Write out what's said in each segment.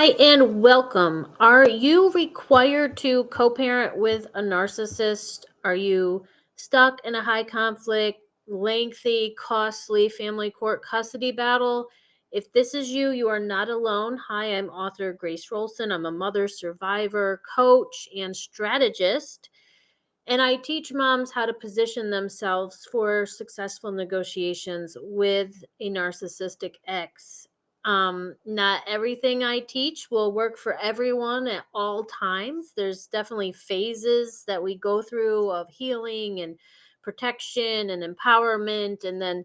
Hi and welcome. Are you required to co parent with a narcissist? Are you stuck in a high conflict, lengthy, costly family court custody battle? If this is you, you are not alone. Hi, I'm author Grace Rolson. I'm a mother survivor, coach, and strategist. And I teach moms how to position themselves for successful negotiations with a narcissistic ex. Not everything I teach will work for everyone at all times. There's definitely phases that we go through of healing and protection and empowerment, and then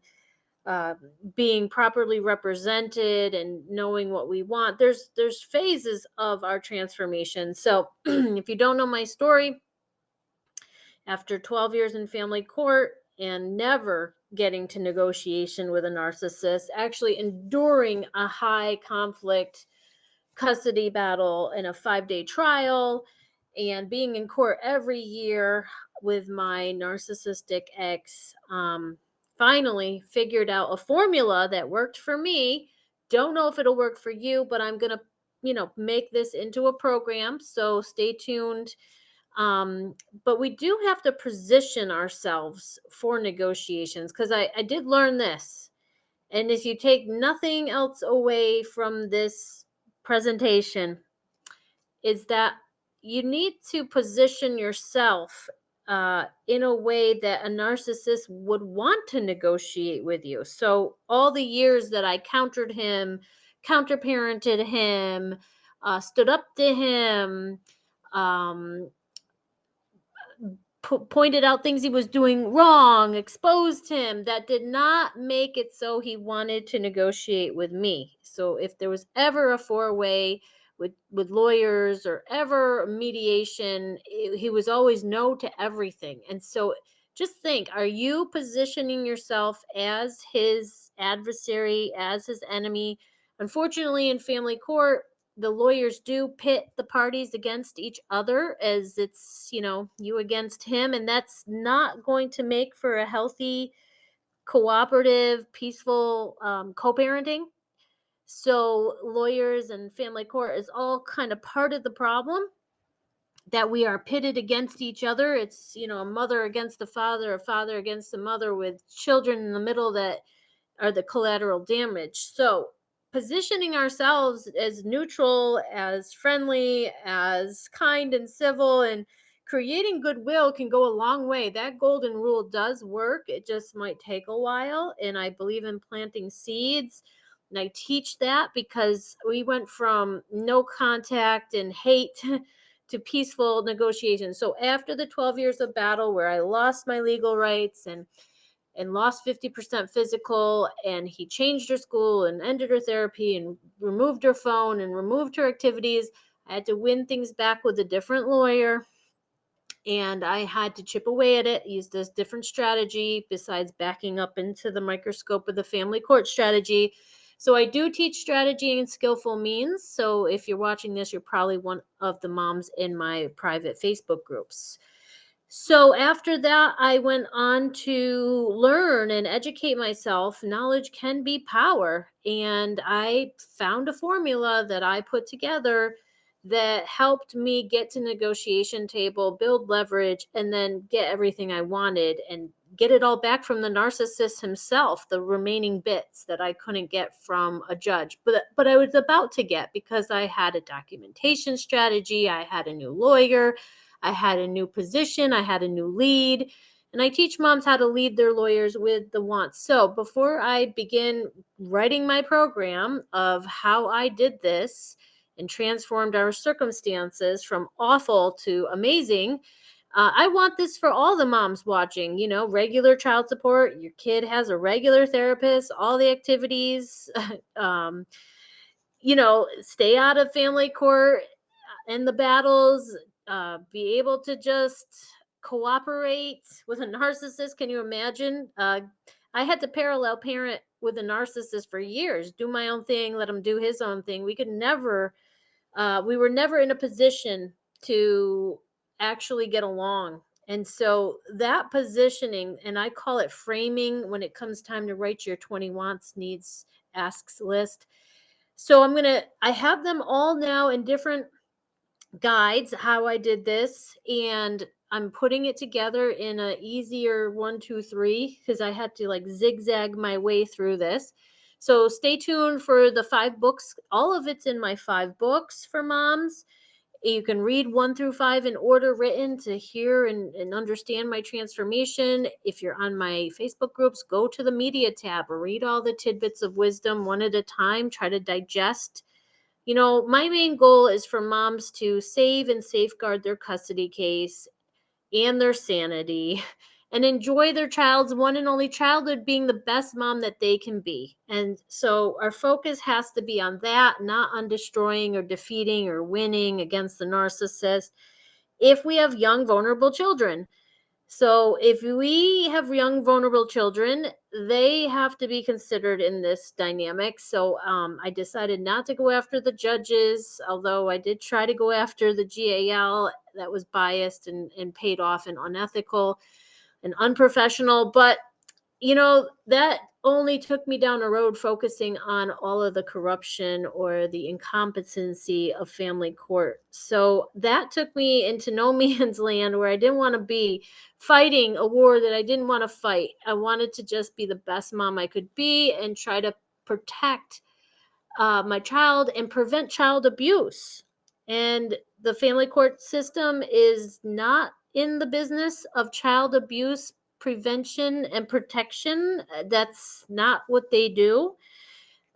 uh, being properly represented and knowing what we want. There's phases of our transformation. So if you don't know my story, after 12 years in family court and never getting to negotiation with a narcissist, actually enduring a high conflict custody battle in a 5-day trial, and being in court every year with my narcissistic ex, finally figured out a formula that worked for me. Don't know if it'll work for you, but I'm going to make this into a program, so stay tuned. But we do have to position ourselves for negotiations, because I did learn this. And if you take nothing else away from this presentation, is that you need to position yourself in a way that a narcissist would want to negotiate with you. So all the years that I countered him, counterparented him, stood up to him, um, pointed out things he was doing wrong, exposed him, that did not make it so he wanted to negotiate with me. So if there was ever a four-way with lawyers or ever mediation, he was always no to everything. And so just think, are you positioning yourself as his adversary, as his enemy? Unfortunately, in family court, the lawyers do pit the parties against each other, as it's, you against him. And that's not going to make for a healthy, cooperative, peaceful co-parenting. So lawyers and family court is all kind of part of the problem, that we are pitted against each other. It's, a mother against the father, a father against the mother, with children in the middle that are the collateral damage. So positioning ourselves as neutral, as friendly, as kind and civil, and creating goodwill can go a long way. That golden rule does work. It just might take a while. And I believe in planting seeds. And I teach that because we went from no contact and hate to peaceful negotiation. So after the 12 years of battle, where I lost my legal rights and lost 50% physical, and he changed her school and ended her therapy and removed her phone and removed her activities, I had to win things back with a different lawyer, and I had to chip away at it, use this different strategy besides backing up into the microscope of the family court strategy. So I do teach strategy and skillful means. So if you're watching this, you're probably one of the moms in my private Facebook groups. So after that, I went on to learn and educate myself. Knowledge can be power. And I found a formula that I put together that helped me get to negotiation table, build leverage, and then get everything I wanted, and get it all back from the narcissist himself, the remaining bits that I couldn't get from a judge. But I was about to get, because I had a documentation strategy, I had a new lawyer, I had a new position, I had a new lead, and I teach moms how to lead their lawyers with the wants. So before I begin writing my program of how I did this and transformed our circumstances from awful to amazing, I want this for all the moms watching. Regular child support, your kid has a regular therapist, all the activities, stay out of family court and the battles, be able to just cooperate with a narcissist. Can you imagine? I had to parallel parent with a narcissist for years, do my own thing, let him do his own thing. We were never in a position to actually get along. And so that positioning, and I call it framing when it comes time to write your 20 wants, needs, asks list. So I have them all now in different guides, how I did this, and I'm putting it together in a easier 1, 2, 3, because I had to like zigzag my way through this. So stay tuned for the 5 books. All of it's in my 5 books for moms. You can read 1 through 5 in order written to hear and understand my transformation. If you're on my Facebook groups, go to the media tab or read all the tidbits of wisdom one at a time. Try to digest. My main goal is for moms to save and safeguard their custody case and their sanity and enjoy their child's one and only childhood being the best mom that they can be. And so our focus has to be on that, not on destroying or defeating or winning against the narcissist if we have young, vulnerable children. So if we have young, vulnerable children, they have to be considered in this dynamic. So I decided not to go after the judges, although I did try to go after the GAL that was biased and paid off and unethical and unprofessional. But that only took me down a road focusing on all of the corruption or the incompetency of family court. So that took me into no man's land where I didn't want to be, fighting a war that I didn't want to fight. I wanted to just be the best mom I could be and try to protect my child and prevent child abuse. And the family court system is not in the business of child abuse prevention and protection. That's not what they do.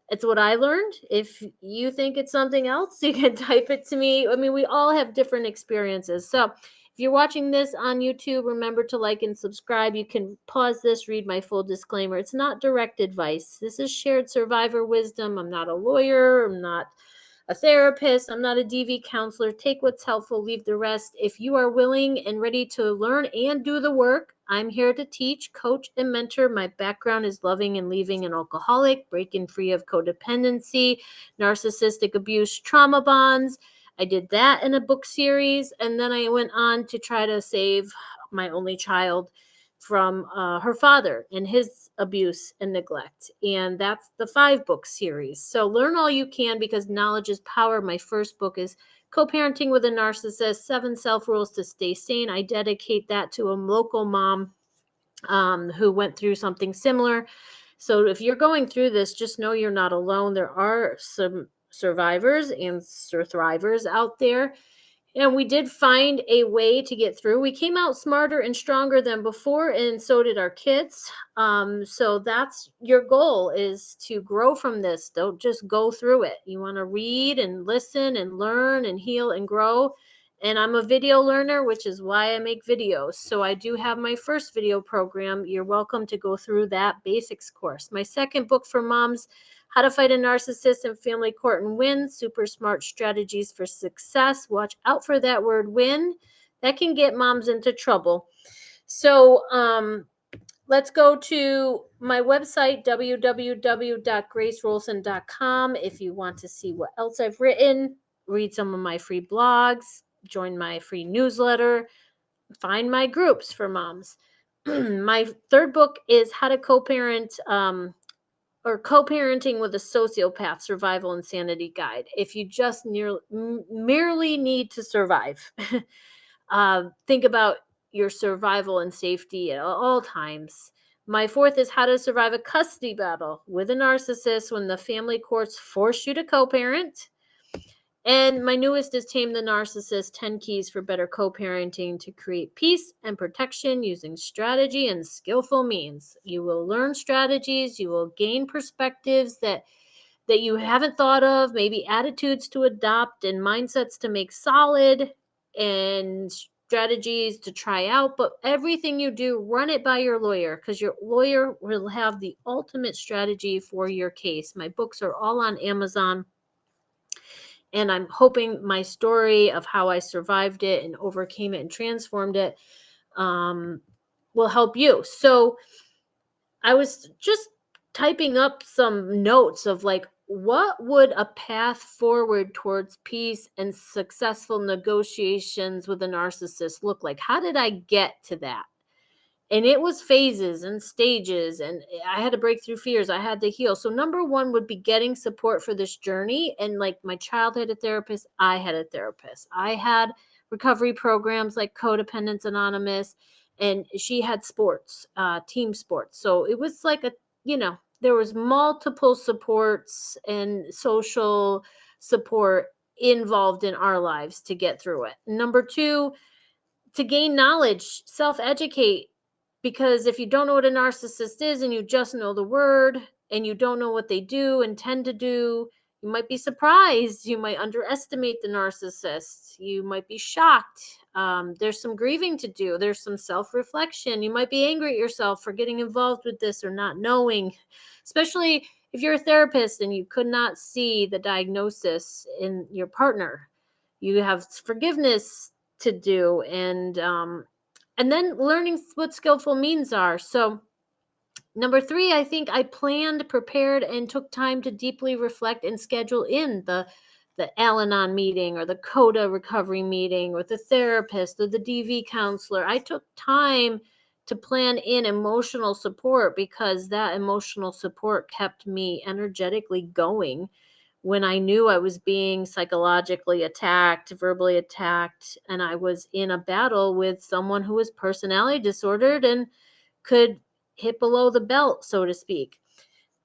It's what I learned. If you think it's something else, you can type it to me. I mean, we all have different experiences. So if you're watching this on YouTube, remember to like and subscribe. You can pause this, read my full disclaimer. It's not direct advice. This is shared survivor wisdom. I'm not a lawyer. I'm not a therapist. I'm not a DV counselor. Take what's helpful, leave the rest. If you are willing and ready to learn and do the work, I'm here to teach, coach, and mentor. My background is loving and leaving an alcoholic, breaking free of codependency, narcissistic abuse, trauma bonds. I did that in a book series, and then I went on to try to save my only child from her father and his abuse and neglect. And that's the 5 book series. So learn all you can because knowledge is power. My first book is Co-Parenting with a Narcissist, 7 Self Rules to Stay Sane. I dedicate that to a local mom who went through something similar. So if you're going through this, just know you're not alone. There are some survivors and SUR-THRIVERs out there. And we did find a way to get through. We came out smarter and stronger than before, and so did our kids. So that's your goal, is to grow from this. Don't just go through it. You want to read and listen and learn and heal and grow. And I'm a video learner, which is why I make videos. So I do have my first video program. You're welcome to go through that basics course. My second book for moms, How to Fight a Narcissist in Family Court and Win, Super Smart Strategies for Success. Watch out for that word win. That can get moms into trouble. So let's go to my website, www.gracerolson.com. If you want to see what else I've written, read some of my free blogs, join my free newsletter, find my groups for moms. My third book is How to Co-Parent or Co-Parenting with a Sociopath, Survival and Sanity Guide. If you just merely need to survive, think about your survival and safety at all times. My fourth is How to Survive a Custody Battle with a Narcissist when the family courts force you to co-parent. And my newest is Tame the Narcissist, 10 Keys for Better Co-Parenting to Create Peace and Protection Using Strategy and Skillful Means. You will learn strategies, you will gain perspectives that you haven't thought of, maybe attitudes to adopt and mindsets to make solid and strategies to try out. But everything you do, run it by your lawyer, because your lawyer will have the ultimate strategy for your case. My books are all on Amazon. And I'm hoping my story of how I survived it and overcame it and transformed it will help you. So I was just typing up some notes of like, what would a path forward towards peace and successful negotiations with a narcissist look like? How did I get to that? And it was phases and stages, and I had to break through fears. I had to heal. So number one would be getting support for this journey. And like my child had a therapist, I had a therapist. I had recovery programs like Codependence Anonymous, and she had sports, team sports. So it was like there was multiple supports and social support involved in our lives to get through it. Number two, to gain knowledge, self-educate, because if you don't know what a narcissist is and you just know the word and you don't know what they do and tend to do, you might be surprised. You might underestimate the narcissist. You might be shocked. There's some grieving to do. There's some self-reflection. You might be angry at yourself for getting involved with this or not knowing, especially if you're a therapist and you could not see the diagnosis in your partner. You have forgiveness to do, and then learning what skillful means are. So number three, I think I planned, prepared, and took time to deeply reflect and schedule in the Al-Anon meeting or the CODA recovery meeting with the therapist or the DV counselor. I took time to plan in emotional support because that emotional support kept me energetically going when I knew I was being psychologically attacked, verbally attacked, and I was in a battle with someone who was personality disordered and could hit below the belt, so to speak.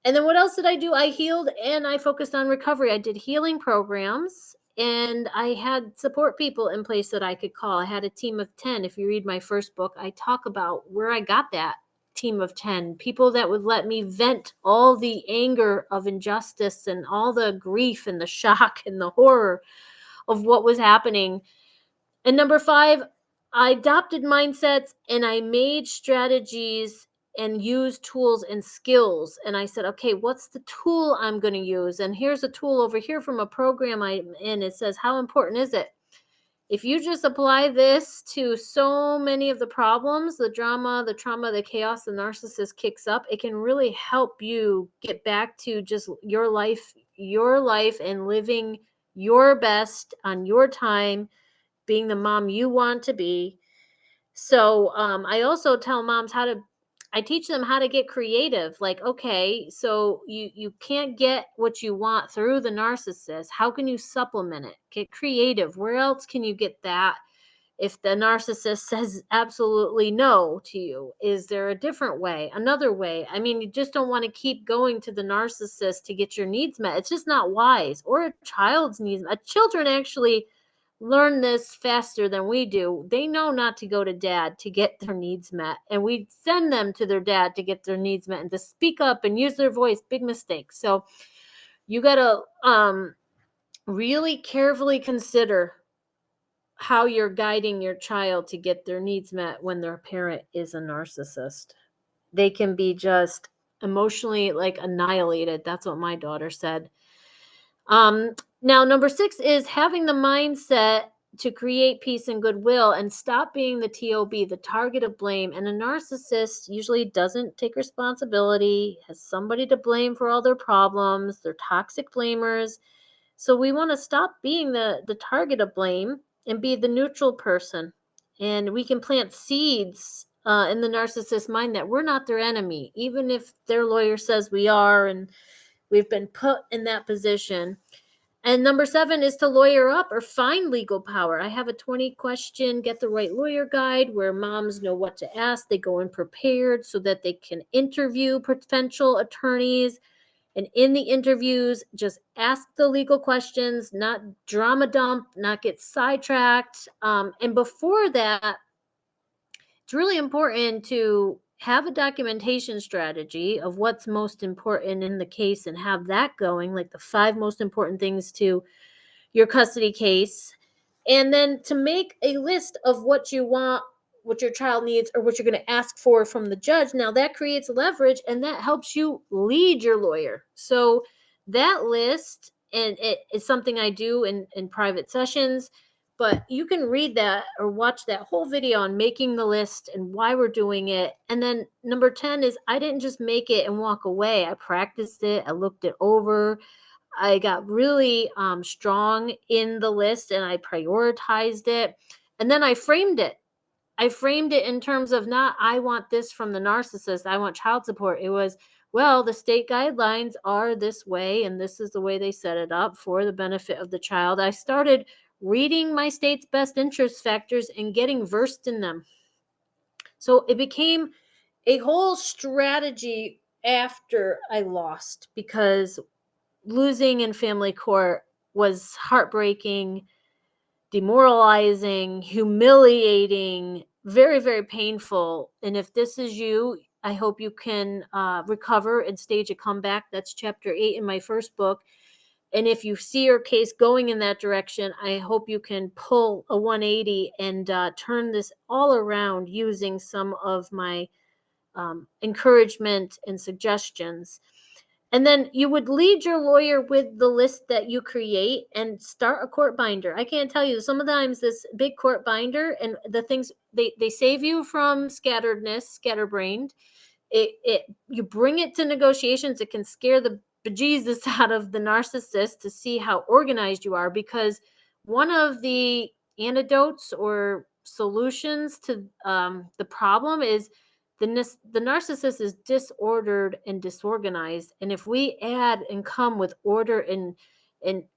And then what else did I do? I healed and I focused on recovery. I did healing programs and I had support people in place that I could call. I had a team of 10. If you read my first book, I talk about where I got that team of 10 people that would let me vent all the anger of injustice and all the grief and the shock and the horror of what was happening. And number five, I adopted mindsets and I made strategies and used tools and skills. And I said, okay, what's the tool I'm going to use? And here's a tool over here from a program I'm in. It says, how important is it? If you just apply this to so many of the problems, the drama, the trauma, the chaos the narcissist kicks up, it can really help you get back to just your life and living your best on your time, being the mom you want to be. So I also tell moms I teach them how to get creative. Like, okay, so you can't get what you want through the narcissist. How can you supplement it? Get creative. Where else can you get that? If the narcissist says absolutely no to you, is there a different way, another way? I mean, you just don't want to keep going to the narcissist to get your needs met. It's just not wise. Or a child's needs met. Children actually learn this faster than we do. They know not to go to dad to get their needs met, and we send them to their dad to get their needs met and to speak up and use their voice. Big mistake. So you got to really carefully consider how you're guiding your child to get their needs met when their parent is a narcissist. They can be just emotionally like annihilated. That's what my daughter said. Now, number 6 is having the mindset to create peace and goodwill and stop being the TOB, the target of blame. And a narcissist usually doesn't take responsibility, has somebody to blame for all their problems. They're toxic blamers. So we want to stop being the target of blame and be the neutral person. And we can plant seeds in the narcissist's mind that we're not their enemy, even if their lawyer says we are and we've been put in that position. And number 7 is to lawyer up or find legal power. I have a 20-question Get the Right Lawyer guide where moms know what to ask. They go in prepared so that they can interview potential attorneys. And in the interviews, just ask the legal questions, not drama dump, not get sidetracked. And before that, it's really important to have a documentation strategy of what's most important in the case and have that going, like the 5 most important things to your custody case. And then to make a list of what you want, what your child needs, or what you're going to ask for from the judge. Now that creates leverage and that helps you lead your lawyer. So that list, and it is something I do in private sessions, but you can read that or watch that whole video on making the list and why we're doing it. And then number 10 is I didn't just make it and walk away. I practiced it. I looked it over. I got really strong in the list and I prioritized it. And then I framed it. I framed it in terms of not, I want this from the narcissist, I want child support. It was, well, the state guidelines are this way, and this is the way they set it up for the benefit of the child. I started reading my state's best interest factors and getting versed in them. So it became a whole strategy after I lost, because losing in family court was heartbreaking, demoralizing, humiliating, very, very painful. And if this is you, I hope you can recover and stage a comeback. That's chapter 8 in my first book. And if you see your case going in that direction, I hope you can pull a 180 and turn this all around using some of my encouragement and suggestions. And then you would lead your lawyer with the list that you create and start a court binder. I can't tell you, sometimes this big court binder and the things, they save you from scatterbrained. It you bring it to negotiations, it can scare the bejesus out of the narcissist to see how organized you are, because one of the antidotes or solutions to the problem is the narcissist is disordered and disorganized. And if we add and come with order and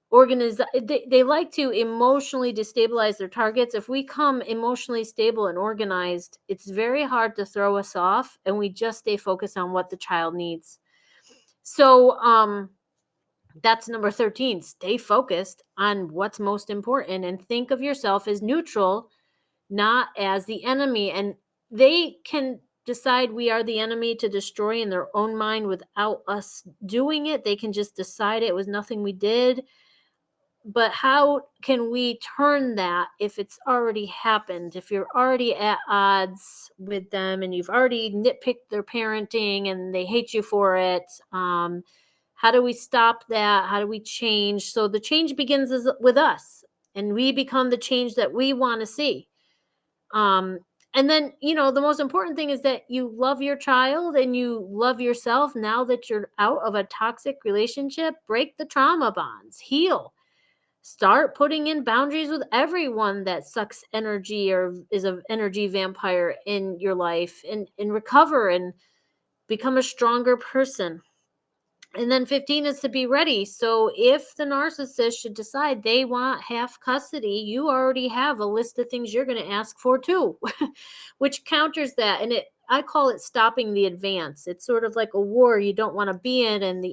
organize, they like to emotionally destabilize their targets. If we come emotionally stable and organized, it's very hard to throw us off, and we just stay focused on what the child needs. So that's number 13. Stay focused on what's most important and think of yourself as neutral, not as the enemy. And they can decide we are the enemy to destroy in their own mind without us doing it. They can just decide it was nothing we did. But how can we turn that if it's already happened? If you're already at odds with them and you've already nitpicked their parenting and they hate you for it, how do we stop that? How do we change? So the change begins with us, and we become the change that we want to see. Um, and then, the most important thing is that you love your child and you love yourself. Now that you're out of a toxic relationship, break the trauma bonds, heal. Start putting in boundaries with everyone that sucks energy or is an energy vampire in your life, and recover and become a stronger person. And then 15 is to be ready. So if the narcissist should decide they want half custody, you already have a list of things you're going to ask for too, which counters that. And I call it stopping the advance. It's sort of like a war you don't want to be in, and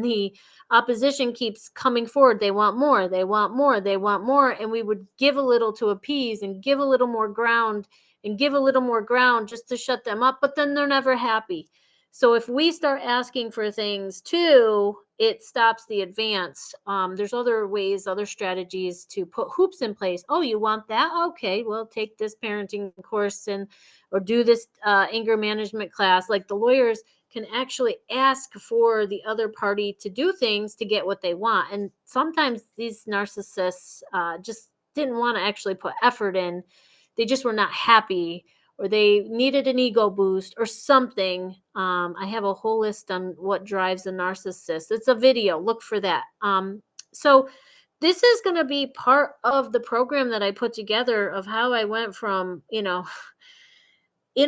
the opposition keeps coming forward. They want more, they want more, they want more. And we would give a little to appease and give a little more ground and give a little more ground just to shut them up. But then they're never happy. So if we start asking for things too, it stops the advance. There's other ways, other strategies to put hoops in place. Oh, you want that? Okay, well, take this parenting course or do this anger management class. Like, the lawyers can actually ask for the other party to do things to get what they want. And sometimes these narcissists just didn't want to actually put effort in. They just were not happy, or they needed an ego boost or something. I have a whole list on what drives a narcissist. It's a video. Look for that. So this is going to be part of the program that I put together of how I went from, in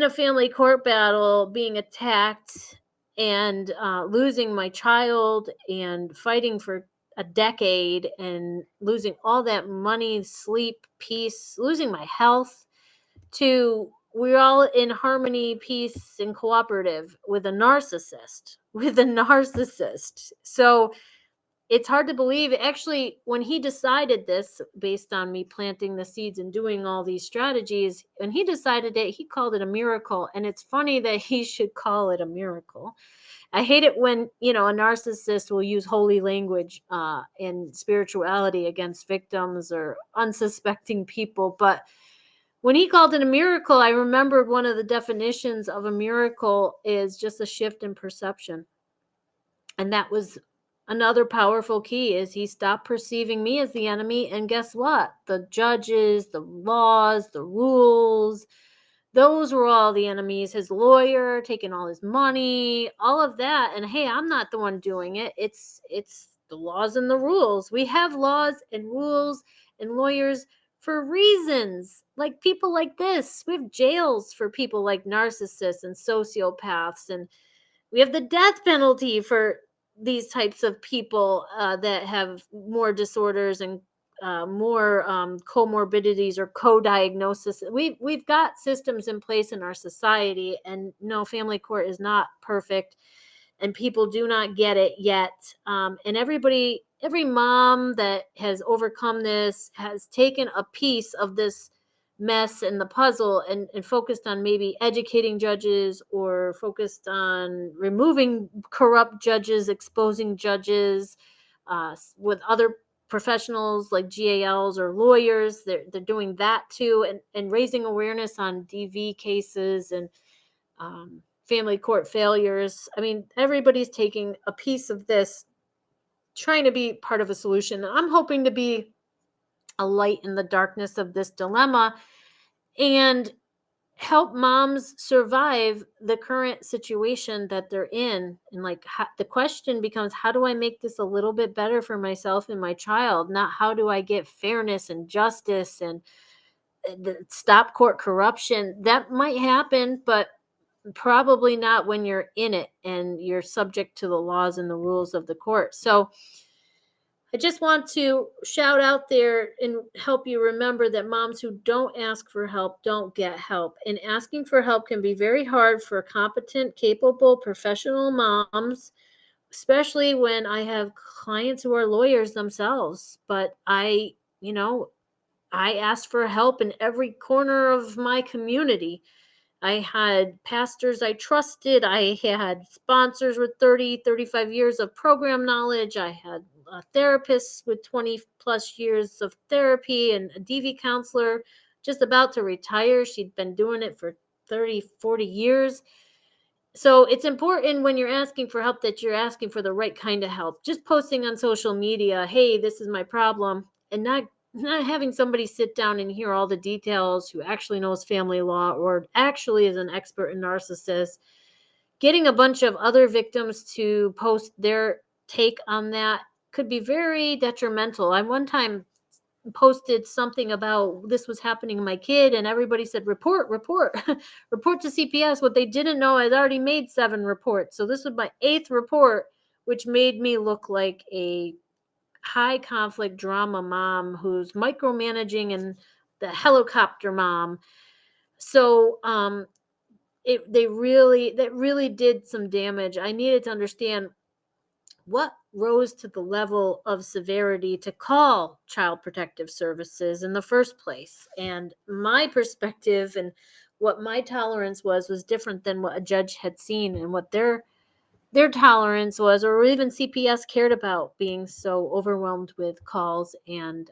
a family court battle, being attacked and losing my child and fighting for a decade and losing all that money, sleep, peace, losing my health, to we're all in harmony, peace, and cooperative with a narcissist. So it's hard to believe. Actually, when he decided this, based on me planting the seeds and doing all these strategies, when he decided it, he called it a miracle. And it's funny that he should call it a miracle. I hate it when, a narcissist will use holy language and spirituality against victims or unsuspecting people. But when he called it a miracle, I remembered one of the definitions of a miracle is just a shift in perception. And that was another powerful key, is he stopped perceiving me as the enemy. And guess what? The judges, the laws, the rules, those were all the enemies. His lawyer taking all his money, all of that. And hey, I'm not the one doing it. It's the laws and the rules. We have laws and rules and lawyers for reasons like people like this. We have jails for people like narcissists and sociopaths, and we have the death penalty for these types of people that have more disorders and more comorbidities or co-diagnosis. We've got systems in place in our society, and no, family court is not perfect, and people do not get it yet. And every mom that has overcome this has taken a piece of this mess in the puzzle and focused on maybe educating judges, or focused on removing corrupt judges, exposing judges with other professionals like GALs or lawyers. They're doing that too, and raising awareness on DV cases and family court failures. I mean, everybody's taking a piece of this, trying to be part of a solution. I'm hoping to be a light in the darkness of this dilemma and help moms survive the current situation that they're in. And like, the question becomes, how do I make this a little bit better for myself and my child? Not how do I get fairness and justice and stop court corruption. That might happen, but probably not when you're in it and you're subject to the laws and the rules of the court. So I just want to shout out there and help you remember that moms who don't ask for help don't get help. And asking for help can be very hard for competent, capable, professional moms, especially when I have clients who are lawyers themselves. But I asked for help in every corner of my community. I had pastors I trusted. I had sponsors with 30, 35 years of program knowledge. I had therapists with 20 plus years of therapy, and a DV counselor just about to retire. She'd been doing it for 30, 40 years. So it's important when you're asking for help that you're asking for the right kind of help. Just posting on social media, hey, this is my problem, and not having somebody sit down and hear all the details, who actually knows family law or actually is an expert in narcissists. Getting a bunch of other victims to post their take on that could be very detrimental. I one time posted something about this was happening to my kid, and everybody said, report, report to CPS. What they didn't know, I'd already made 7 reports. So this was my 8th report, which made me look like a high conflict drama mom who's micromanaging and the helicopter mom. So that really did some damage. I needed to understand what rose to the level of severity to call Child Protective Services in the first place. And my perspective and what my tolerance was different than what a judge had seen and what their tolerance was, or even CPS cared about, being so overwhelmed with calls and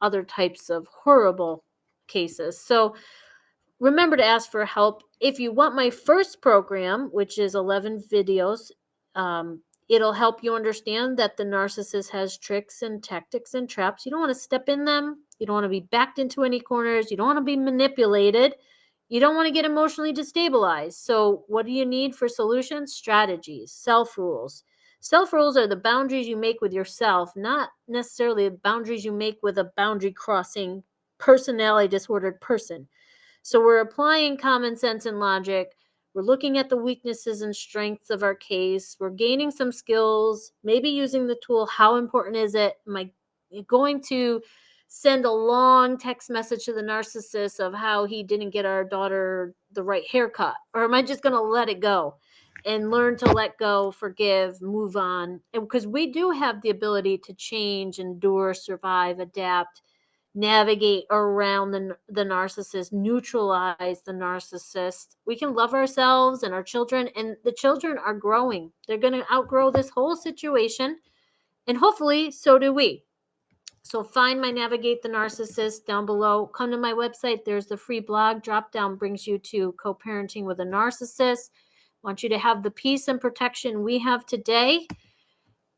other types of horrible cases. So remember to ask for help. If you want my first program, which is 11 videos, it'll help you understand that the narcissist has tricks and tactics and traps. You don't want to step in them. You don't want to be backed into any corners. You don't want to be manipulated. You don't want to get emotionally destabilized. So what do you need for solutions? Strategies, self-rules. Self-rules are the boundaries you make with yourself, not necessarily the boundaries you make with a boundary-crossing, personality disordered person. So we're applying common sense and logic. We're looking at the weaknesses and strengths of our case. We're gaining some skills, maybe using the tool. How important is it? Am I going to send a long text message to the narcissist of how he didn't get our daughter the right haircut? Or am I just going to let it go and learn to let go, forgive, move on? And because we do have the ability to change, endure, survive, adapt, navigate around the narcissist, neutralize the narcissist. We can love ourselves and our children, and the children are growing. They're going to outgrow this whole situation, and hopefully so do we. So find my Navigate the Narcissist down below. Come to my website. There's the free blog. Drop down brings you to co-parenting with a narcissist. I want you to have the peace and protection we have today.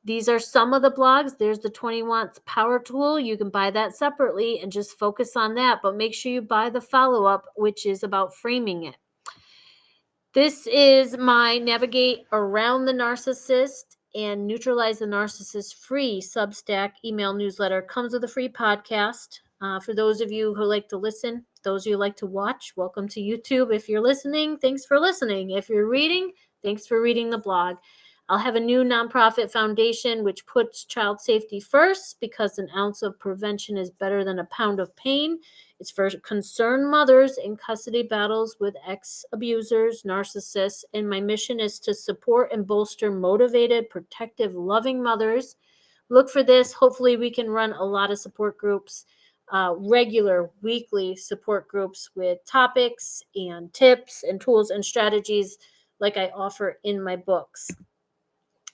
These are some of the blogs. There's the 20 Watts Power Tool. You can buy that separately and just focus on that. But make sure you buy the follow-up, which is about framing it. This is my Navigate Around the Narcissist and Neutralize the Narcissist free Substack email newsletter. Comes with a free podcast. For those of you who like to listen, those of you who like to watch, welcome to YouTube. If you're listening, thanks for listening. If you're reading, thanks for reading the blog. I'll have a new nonprofit foundation which puts child safety first, because an ounce of prevention is better than a pound of pain. It's for concerned mothers in custody battles with ex-abusers, narcissists, and my mission is to support and bolster motivated, protective, loving mothers. Look for this. Hopefully we can run a lot of support groups, regular weekly support groups with topics and tips and tools and strategies like I offer in my books.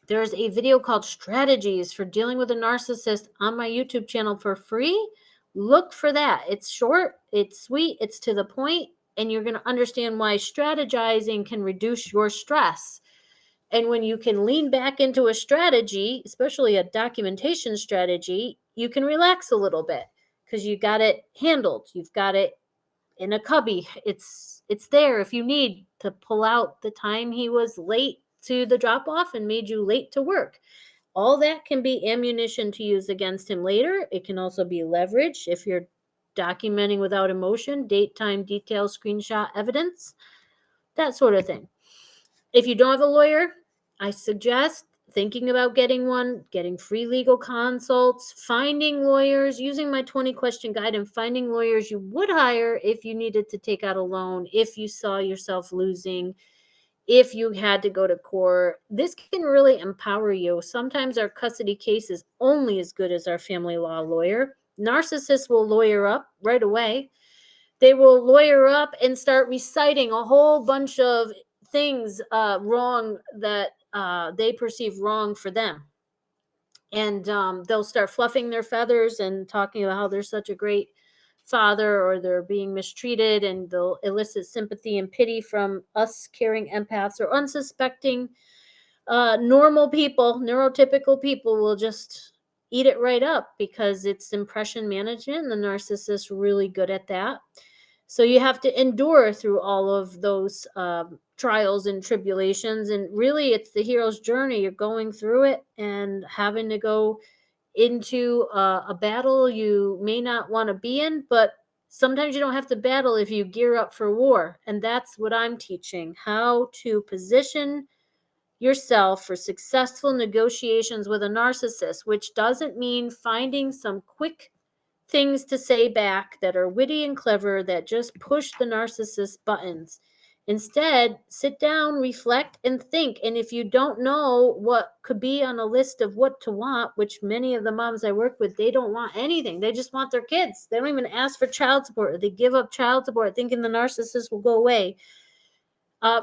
There's a video called Strategies for Dealing with a Narcissist on my YouTube channel for free. Look for that. It's short, it's sweet, it's to the point, and you're going to understand why strategizing can reduce your stress. And when you can lean back into a strategy, especially a documentation strategy, you can relax a little bit because you got it handled. You've got it in a cubby. It's there if you need to pull out the time he was late to the drop off and made you late to work. All that can be ammunition to use against him later. It can also be leverage if you're documenting without emotion, date, time, details, screenshot, evidence, that sort of thing. If you don't have a lawyer, I suggest thinking about getting one, getting free legal consults, finding lawyers, using my 20-question guide and finding lawyers you would hire if you needed to take out a loan, if you saw yourself losing, if you had to go to court. This can really empower you. Sometimes our custody case is only as good as our family law lawyer. Narcissists will lawyer up right away. They will lawyer up and start reciting a whole bunch of things wrong that they perceive wrong for them. And they'll start fluffing their feathers and talking about how they're such a great father or they're being mistreated, and they'll elicit sympathy and pity from us caring empaths or unsuspecting normal people. Neurotypical people will just eat it right up because it's impression management, and the narcissist really good at that. So you have to endure through all of those trials and tribulations. And really, it's the hero's journey. You're going through it and having to go into a battle you may not want to be in, but sometimes you don't have to battle if you gear up for war. And that's what I'm teaching, how to position yourself for successful negotiations with a narcissist, which doesn't mean finding some quick things to say back that are witty and clever that just push the narcissist buttons. Instead, sit down, reflect, and think. And if you don't know what could be on a list of what to want, which many of the moms I work with, they don't want anything. They just want their kids. They don't even ask for child support. Or they give up child support thinking the narcissist will go away.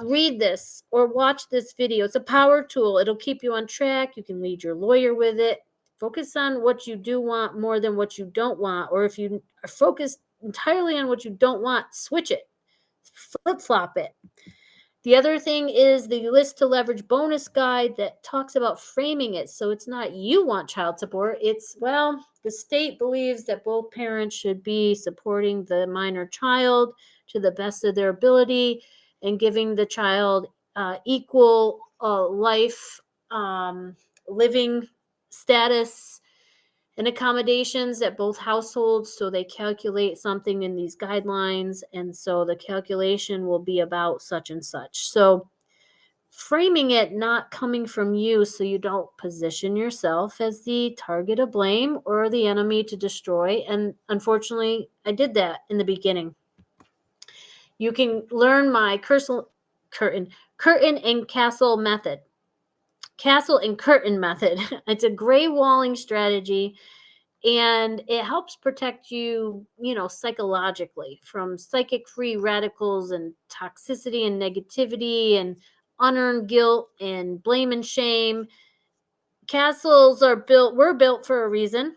Read this or watch this video. It's a power tool. It'll keep you on track. You can lead your lawyer with it. Focus on what you do want more than what you don't want. Or if you are focused entirely on what you don't want, switch it, flip-flop it. The other thing is the list to leverage bonus guide that talks about framing it. So it's not you want child support. It's, well, the state believes that both parents should be supporting the minor child to the best of their ability and giving the child equal life, living status, and accommodations at both households. So they calculate something in these guidelines, and so the calculation will be about such and such. So framing it not coming from you, so you don't position yourself as the target of blame or the enemy to destroy. And unfortunately, I did that in the beginning. You can learn my curtain and castle method. Castle and curtain method. It's a gray walling strategy, and it helps protect you, psychologically from psychic free radicals and toxicity and negativity and unearned guilt and blame and shame. Castles were built for a reason,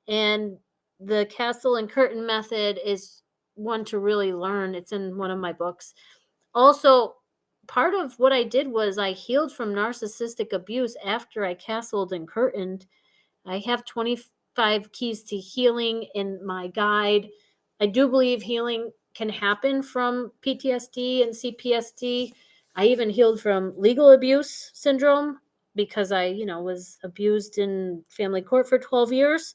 and the castle and curtain method is one to really learn. It's in one of my books. Also, part of what I did was I healed from narcissistic abuse after I castled and curtained. I have 25 keys to healing in my guide. I do believe healing can happen from PTSD and CPSD. I even healed from legal abuse syndrome because I, was abused in family court for 12 years.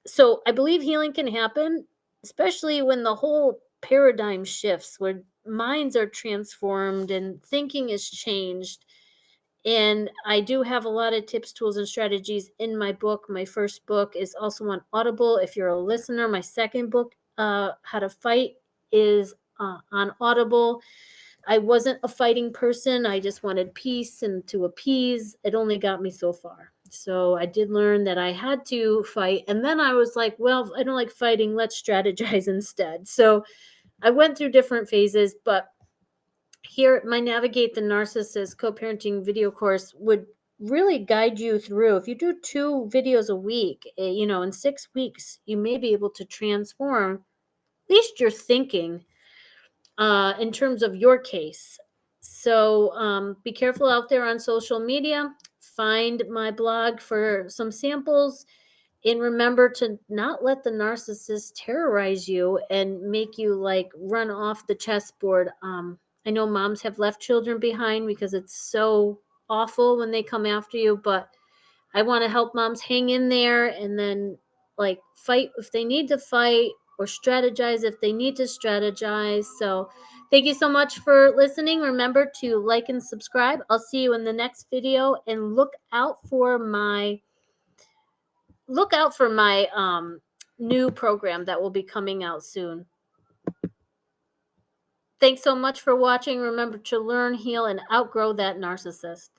So I believe healing can happen, especially when the whole paradigm shifts, where minds are transformed and thinking is changed. And I do have a lot of tips, tools, and strategies in my book. My first book is also on Audible. If you're a listener, my second book, How to Fight, is on Audible. I wasn't a fighting person. I just wanted peace and to appease. It only got me so far. So I did learn that I had to fight. And then I was like, well, I don't like fighting. Let's strategize instead. So I went through different phases, but here my Navigate the Narcissist co-parenting video course would really guide you through. If you do 2 videos a week, in 6 weeks, you may be able to transform at least your thinking in terms of your case. So be careful out there on social media. Find my blog for some samples. And remember to not let the narcissist terrorize you and make you like run off the chessboard. I know moms have left children behind because it's so awful when they come after you, but I want to help moms hang in there and then like fight if they need to fight or strategize if they need to strategize. So thank you so much for listening. Remember to like and subscribe. I'll see you in the next video, and look out for my new program that will be coming out soon. Thanks so much for watching. Remember to learn, heal, and outgrow that narcissist.